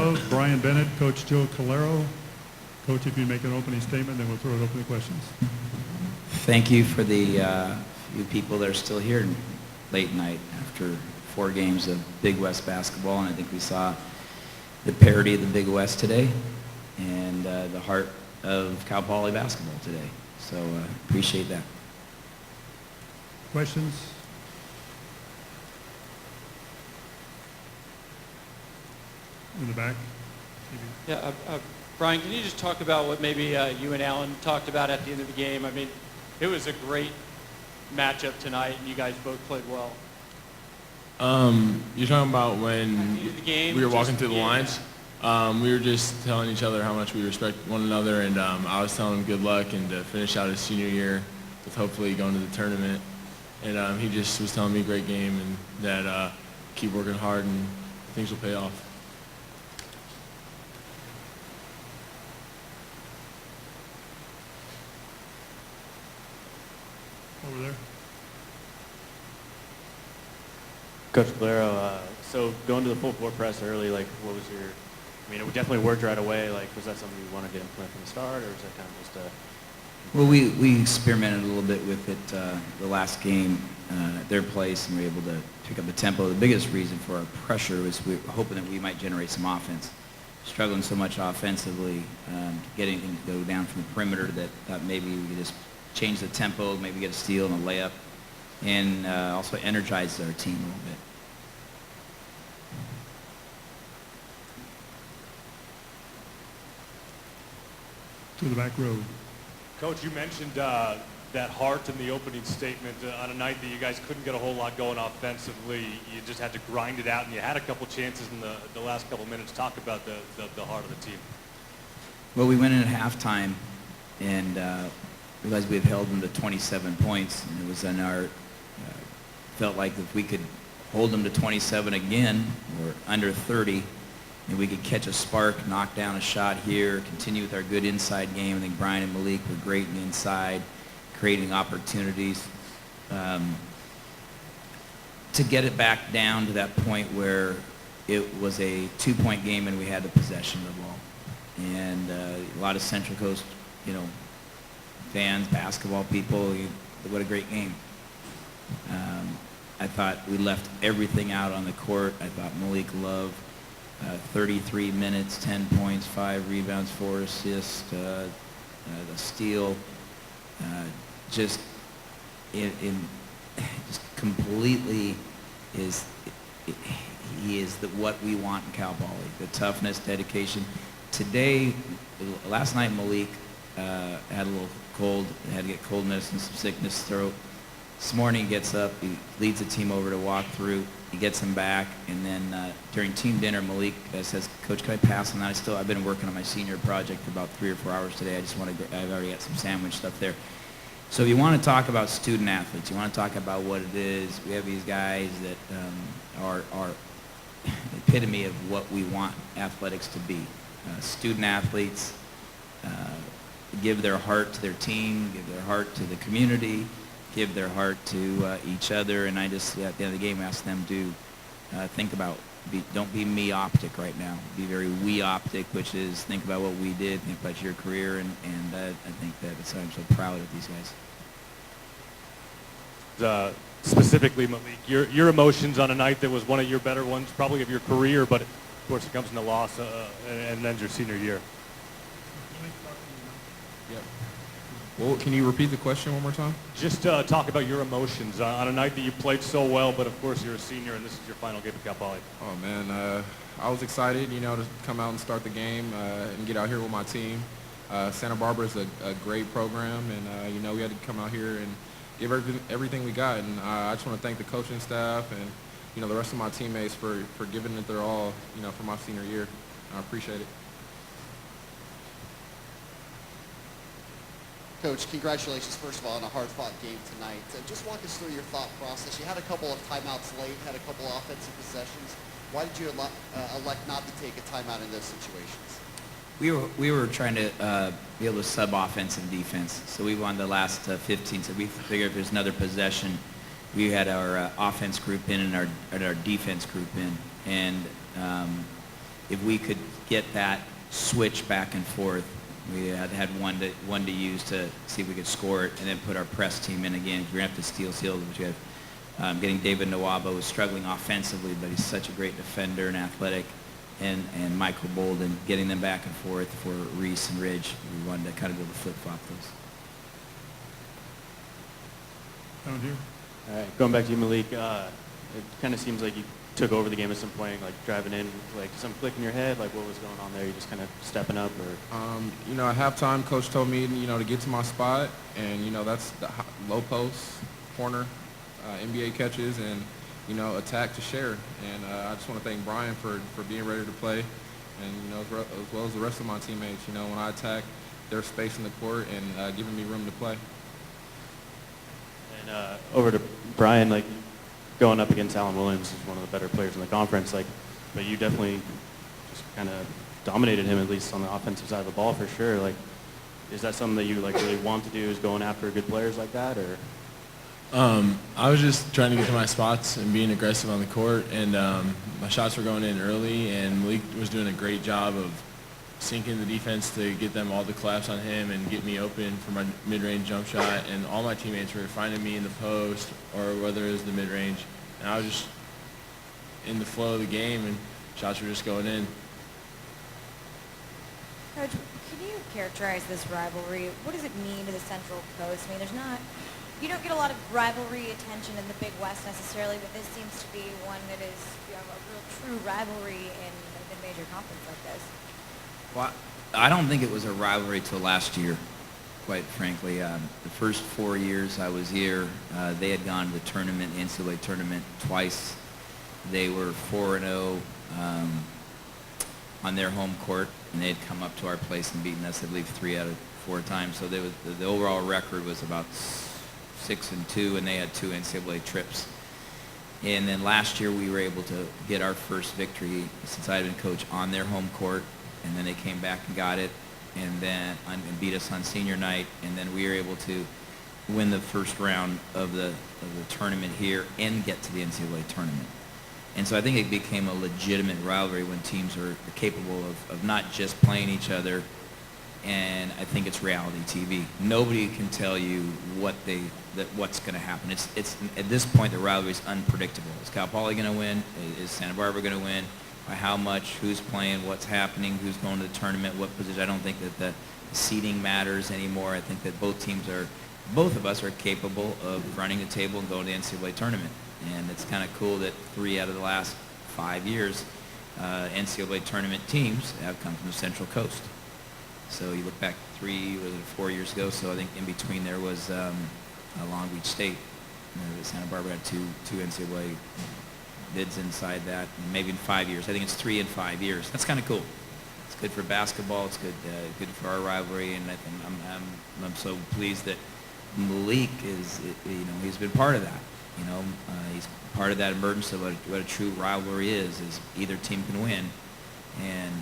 Love, Brian Bennett, Coach Joe Calero. Coach, if you make an opening statement, then we'll throw it open to questions. Thank you for the few people that are still here late night after 4 games of Big West basketball, and I think we saw the parity of the Big West today and the heart of Cal Poly basketball today. So appreciate that. Questions? In the back. Yeah, Brian, can you just talk about what maybe you and Alan talked about at the end of the game? I mean, it was a great matchup tonight, and you guys both played well. You're talking about when we were walking through the lines? We were just telling each other how much we respect one another, and I was telling him good luck and to finish out his senior year with hopefully going to the tournament. And he just was telling me great game and that keep working hard and things will pay off. Over there. Coach Calero, so going to the full court press early, like what was your, I mean, it definitely worked right away. Like, was that something you wanted to implement from the start, or was that kind of just a... Well, we experimented a little bit with it the last game at their place, and we were able to pick up the tempo. The biggest reason for our pressure was we were hoping that we might generate some offense. Struggling so much offensively, to get anything to go down from the perimeter that thought maybe we could just change the tempo, maybe get a steal and a layup, and also energize our team a little bit. To the back row. Coach, you mentioned that heart in the opening statement on a night that you guys couldn't get a whole lot going offensively. You just had to grind it out, and you had a couple chances in the last couple minutes. Talk about the heart of the team. Well, we went in at halftime and realized we had held them to 27 points, and it was in our felt like if we could hold them to 27 again, or under 30, and we could catch a spark, knock down a shot here, continue with our good inside game. I think Brian and Malik were great in the inside, creating opportunities. To get it back down to that point where it was a 2-point game and we had the possession of the ball. And a lot of Central Coast, fans, basketball people, what a great game. I thought we left everything out on the court. I thought Malik Love, 33 minutes, 10 points, 5 rebounds, 4 assists, the steal, just completely he is what we want in Cal Poly. The toughness, dedication. Today, last night Malik had a little cold, had to get coldness and some sickness throat. This morning he gets up, he leads the team over to walk through, he gets him back, and then during team dinner, Malik says, "Coach, can I pass on that? I've been working on my senior project for about 3 or 4 hours today. I've already got some sandwich stuff there." So if you want to talk about student athletes, you want to talk about what it is, we have these guys that are the epitome of what we want athletics to be. Student athletes give their heart to their team, give their heart to the community, give their heart to each other, and I just, at the end of the game, ask them to think about, don't be me-optic right now. Be very we-optic, which is think about what we did, think about your career, and I think that's why I'm so proud of these guys. Specifically, Malik, your emotions on a night that was one of your better ones, probably of your career, but of course it comes in the loss and then your senior year. Yep. Well, can you repeat the question one more time? Just talk about your emotions on a night that you played so well, but of course you're a senior and this is your final game at Cal Poly. Oh, man, I was excited, to come out and start the game and get out here with my team. Santa Barbara is a great program, and, we had to come out here and give everything we got. And I just want to thank the coaching staff and, the rest of my teammates for giving it their all, for my senior year. I appreciate it. Coach, congratulations, first of all, on a hard-fought game tonight. Just walk us through your thought process. You had a couple of timeouts late, had a couple of offensive possessions. Why did you elect not to take a timeout in those situations? We were trying to be able to sub offense and defense. So we won the last 15. So we figured if there's another possession, we had our offense group in and our defense group in. And if we could get that switch back and forth, we had one to use to see if we could score it, and then put our press team in again. We're going to have to steal seals, which you have. Getting David Nawaba was struggling offensively, but he's such a great defender and athletic. And Michael Bolden, getting them back and forth for Reese and Ridge. We wanted to kind of be able to flip-flop those. Down here. All right, going back to you, Malik, it kind of seems like you took over the game at some point, like driving in, like some click in your head, like what was going on there? You just kind of stepping up, or? You know, at halftime, coach told me, you know, to get to my spot, and you know that's the low post, corner, NBA catches, and you know, attack to share. And I just want to thank Brian for being ready to play, and you know, as well as the rest of my teammates. You know, when I attack, there's space in the court and giving me room to play. And over to Brian, like going up against Allen Williams, who's one of the better players in the conference, like, but you definitely just kind of dominated him, at least on the offensive side of the ball, for sure. Like, is that something that you like really want to do, is going after good players like that, or? I was just trying to get to my spots and being aggressive on the court, and my shots were going in early, and Malik was doing a great job of sinking the defense to get them all the collapse on him and get me open for my mid-range jump shot, and all my teammates were finding me in the post or whether it was the mid-range, and I was just in the flow of the game, and shots were just going in. Coach, can you characterize this rivalry? What does it mean to the Central Coast? I mean, you don't get a lot of rivalry attention in the Big West necessarily, but this seems to be one that is, you know, a real true rivalry in a mid-major conference like this. Well, I don't think it was a rivalry till last year, quite frankly. The first 4 years I was here, they had gone to the tournament, NCAA tournament, twice. They were 4-0 on their home court, and they had come up to our place and beaten us, I believe, 3 out of 4 times. So the overall record was about 6-2, and they had 2 NCAA trips. And then last year we were able to get our first victory since I had been coach on their home court, and then they came back and got it, and then and beat us on senior night, and then we were able to win the first round of the tournament here and get to the NCAA tournament. And so I think it became a legitimate rivalry when teams are capable of not just playing each other, and I think it's reality TV. Nobody can tell you what's going to happen. It's at this point the rivalry is unpredictable. Is Cal Poly going to win? Is Santa Barbara going to win? By how much? Who's playing? What's happening? Who's going to the tournament? What position? I don't think that the seeding matters anymore. I think that both of us are capable of running the table and going to the NCAA tournament. And it's kind of cool that 3 out of the last 5 years, NCAA tournament teams have come from the Central Coast. So you look back 4 years ago, so I think in between there was Long Beach State. Santa Barbara had two NCAA bids inside that, maybe in 5 years. I think it's 3 in 5 years. That's kind of cool. It's good for basketball. It's good for our rivalry, and I think I'm so pleased that Malik is, you know, he's been part of that. You know, he's part of that emergence of what a true rivalry is either team can win. And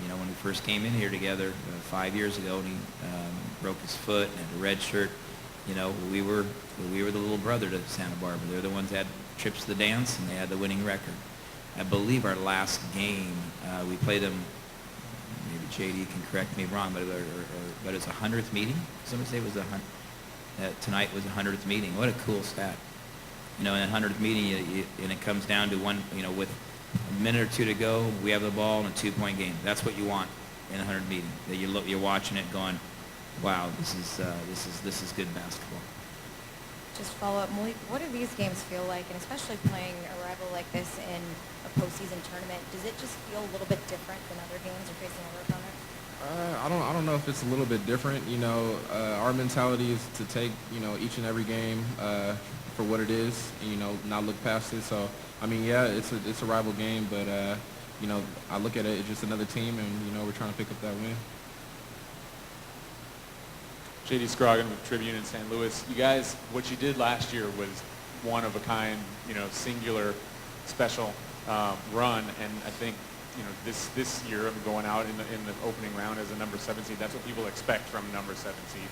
you know, when we first came in here together 5 years ago, and he broke his foot and had a red shirt, you know, we were the little brother to Santa Barbara. They're the ones that had trips to the dance, and they had the winning record. I believe our last game, we played them, maybe JD can correct me wrong, but it was a 100th meeting. Somebody say it was tonight was a 100th meeting. What a cool stat. You know, in that 100th meeting, and it comes down to one, you know, with a minute or 2 to go, we have the ball in a 2-point game. That's what you want in a 100 meeting. That you're watching it going, wow, this is good basketball. Just follow up, Malik, what do these games feel like, and especially playing a rival like this in a postseason tournament? Does it just feel a little bit different than other games or facing other opponents? I don't know if it's a little bit different. You know, our mentality is to take, you know, each and every game for what it is, and, you know, not look past it. So, I mean, yeah, it's a rival game, but you know, I look at it as just another team, and you know, we're trying to pick up that win. JD Scroggin with Tribune in St. Louis. You guys, what you did last year was one of a kind, you know, singular, special run, and I think, you know, this year of going out in the opening round as a number 7 seed, that's what people expect from a number 7 seed.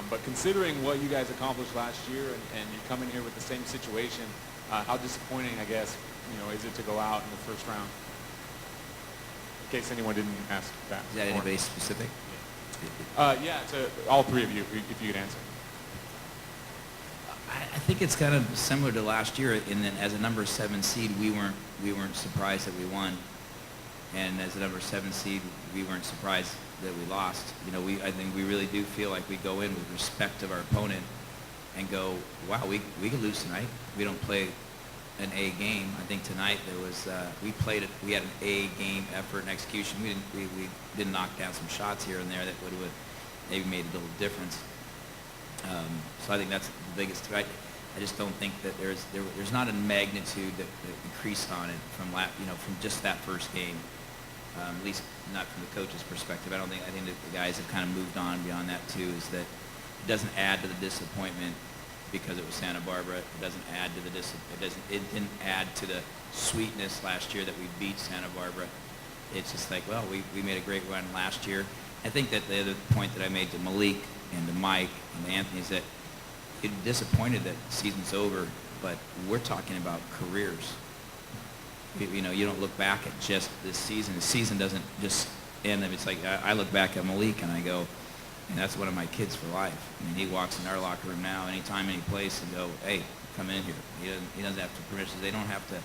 But considering what you guys accomplished last year, and you come in here with the same situation, how disappointing, I guess, you know, is it to go out in the first round? in case anyone didn't ask that. Is that before. anybody specific? Yeah, to all three of you, if you could answer. I think it's kind of similar to last year in that as a number 7 seed, we weren't surprised that we won. And as a number 7 seed, we weren't surprised that we lost. You know, I think we really do feel like we go in with respect of our opponent and go, wow, we could lose tonight. We don't play an A game. I think tonight there was we had an A game effort and execution. We didn't knock down some shots here and there that would have maybe made a little difference. So I think that's the biggest threat. I just don't think that there's not a magnitude that increased on it from from just that first game. At least not from the coach's perspective. I think that the guys have kind of moved on beyond that too. Is that it doesn't add to the disappointment because it was Santa Barbara. It doesn't add to it didn't add to the sweetness last year that we beat Santa Barbara. It's just like, well, we made a great run last year. I think that the other point that I made to Malik and to Mike and to Anthony is that you're disappointed that the season's over, but we're talking about careers. You know, you don't look back at just this season. The season doesn't just end. It's like I look back at Malik and I go, and that's one of my kids for life. I mean, he walks in our locker room now, anytime, any place, and go, hey, come in here. He doesn't have to permission. They don't have to.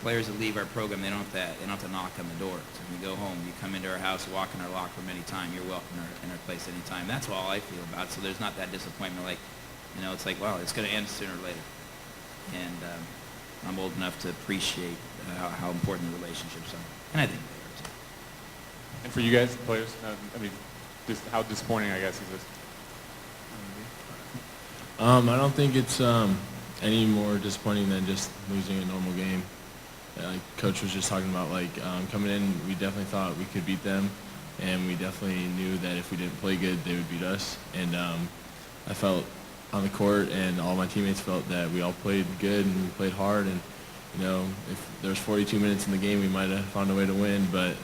Players that leave our program, they don't have to knock on the door. So when you go home, you come into our house, walk in our locker room anytime. You're welcome in our place anytime. That's all I feel about it. So there's not that disappointment. Like, you know, it's like, well, it's going to end sooner or later. And I'm old enough to appreciate how important the relationships are. And I think they are too. And for you guys, players, I mean, how disappointing, I guess, is this? I don't think it's any more disappointing than just losing a normal game. Like Coach was just talking about, like coming in, we definitely thought we could beat them, and we definitely knew that if we didn't play good, they would beat us. And I felt on the court, and all my teammates felt that we all played good and we played hard. And you know, if there was 42 minutes in the game, we might have found a way to win, but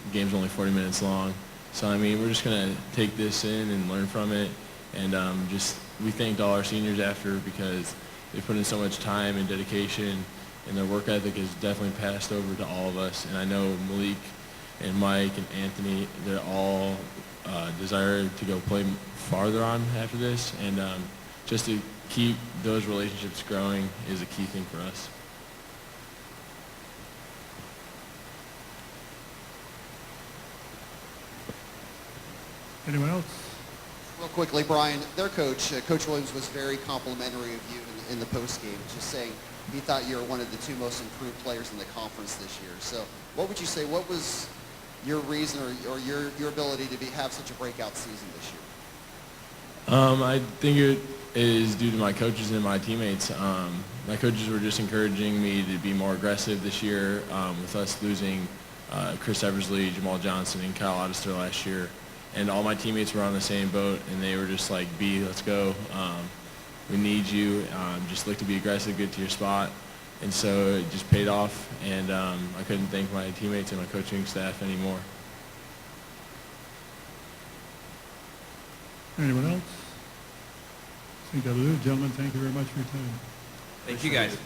the game's only 40 minutes long. So I mean, we're just gonna take this in and learn from it, and we thanked all our seniors after because they put in so much time and dedication, and their work ethic is definitely passed over to all of us. And I know Malik and Mike and Anthony, they're all desire to go play farther on after this, and just to keep those relationships growing is a key thing for us. Anyone else? Real quickly, Brian, their coach, Coach Williams, was very complimentary of you in the postgame, just saying he thought you were one of the 2 most improved players in the conference this year. So what would you say, what was your reason or your ability to have such a breakout season this year? I think it is due to my coaches and my teammates. My coaches were just encouraging me to be more aggressive this year with us losing Chris Eversley, Jamal Johnson, and Kyle Oddister last year. And all my teammates were on the same boat, and they were just like, B, let's go. We need you. Just look to be aggressive, get to your spot. And so it just paid off, and I couldn't thank my teammates and my coaching staff anymore. Anyone else? I think that'll do. Gentlemen, thank you very much for your time. Thank you guys.